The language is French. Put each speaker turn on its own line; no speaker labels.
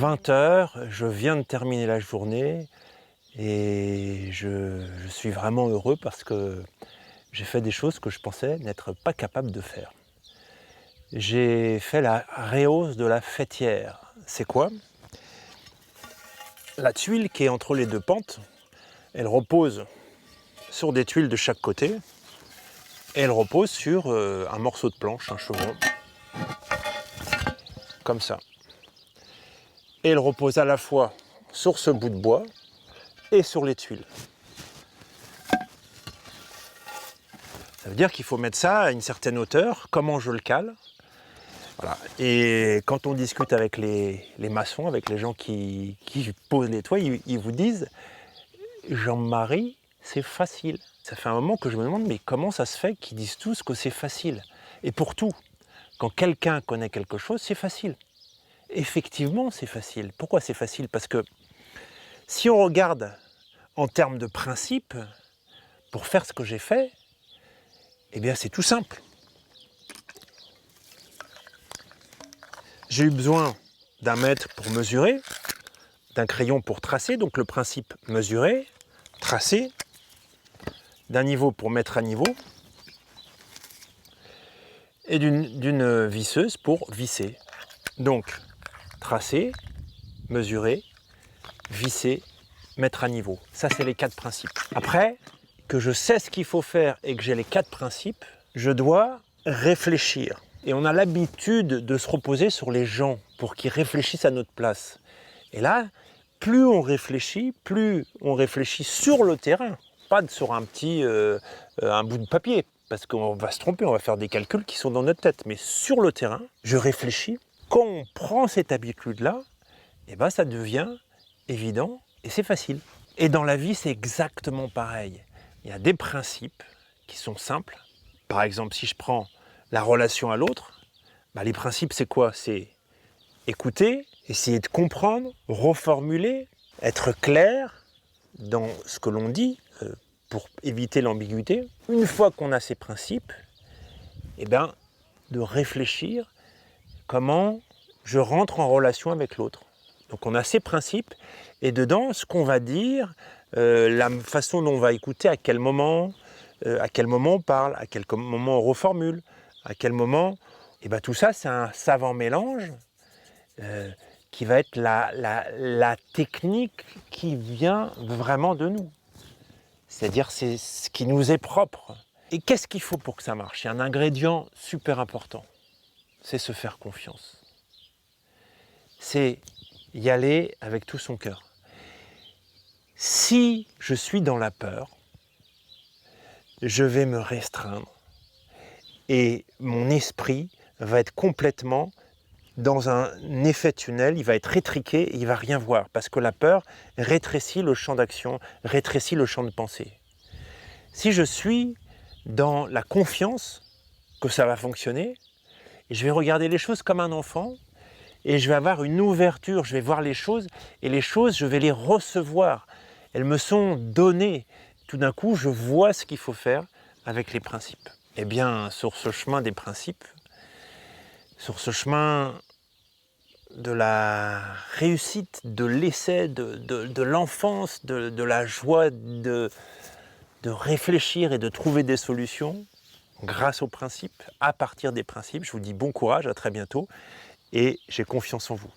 20 heures, je viens de terminer la journée et je suis vraiment heureux parce que j'ai fait des choses que je pensais n'être pas capable de faire. J'ai fait la rehausse de la faîtière. C'est quoi? La tuile qui est entre les deux pentes, elle repose sur des tuiles de chaque côté et elle repose sur un morceau de planche, un chevron, comme ça. Et elle repose à la fois sur ce bout de bois et sur les tuiles. Ça veut dire qu'il faut mettre ça à une certaine hauteur. Comment je le cale? Voilà. Et quand on discute avec les maçons, avec les gens qui posent les toits, ils vous disent « Jean-Marie, c'est facile ». Ça fait un moment que je me demande, mais comment ça se fait qu'ils disent tous que c'est facile? Et pour tout, quand quelqu'un connaît quelque chose, c'est facile. Effectivement, c'est facile. Pourquoi c'est facile? Parce que si on regarde en termes de principe, pour faire ce que j'ai fait, eh bien c'est tout simple. J'ai eu besoin d'un mètre pour mesurer, d'un crayon pour tracer, donc le principe mesurer, tracer, d'un niveau pour mettre à niveau, et d'une visseuse pour visser. Donc tracer, mesurer, visser, mettre à niveau. Ça, c'est les 4 principes. Après, que je sais ce qu'il faut faire et que j'ai les 4 principes, je dois réfléchir. Et on a l'habitude de se reposer sur les gens pour qu'ils réfléchissent à notre place. Et là, plus on réfléchit sur le terrain, pas sur un bout de papier, parce qu'on va se tromper, on va faire des calculs qui sont dans notre tête. Mais sur le terrain, je réfléchis. Quand on prend cette habitude-là, eh ben, ça devient évident et c'est facile. Et dans la vie, c'est exactement pareil. Il y a des principes qui sont simples. Par exemple, si je prends la relation à l'autre, bah les principes, c'est quoi? C'est écouter, essayer de comprendre, reformuler, être clair dans ce que l'on dit pour éviter l'ambiguïté. Une fois qu'on a ces principes, eh ben, de réfléchir comment je rentre en relation avec l'autre. Donc on a ces principes et dedans, ce qu'on va dire, la façon dont on va écouter, à quel moment on parle, à quel moment on reformule, à quel moment... Et bien tout ça, c'est un savant mélange qui va être la technique qui vient vraiment de nous. C'est-à-dire c'est ce qui nous est propre. Et qu'est-ce qu'il faut pour que ça marche? Il y a un ingrédient super important, c'est se faire confiance. C'est y aller avec tout son cœur. Si je suis dans la peur, je vais me restreindre et mon esprit va être complètement dans un effet tunnel, il va être étriqué et il ne va rien voir parce que la peur rétrécit le champ d'action, rétrécit le champ de pensée. Si je suis dans la confiance que ça va fonctionner, je vais regarder les choses comme un enfant et je vais avoir une ouverture, je vais voir les choses et les choses, je vais les recevoir. Elles me sont données. Tout d'un coup, je vois ce qu'il faut faire avec les principes. Eh bien, sur ce chemin des principes, sur ce chemin de la réussite, de l'essai, de l'enfance, de la joie de réfléchir et de trouver des solutions, grâce aux principes, à partir des principes, je vous dis bon courage, à très bientôt, et j'ai confiance en vous.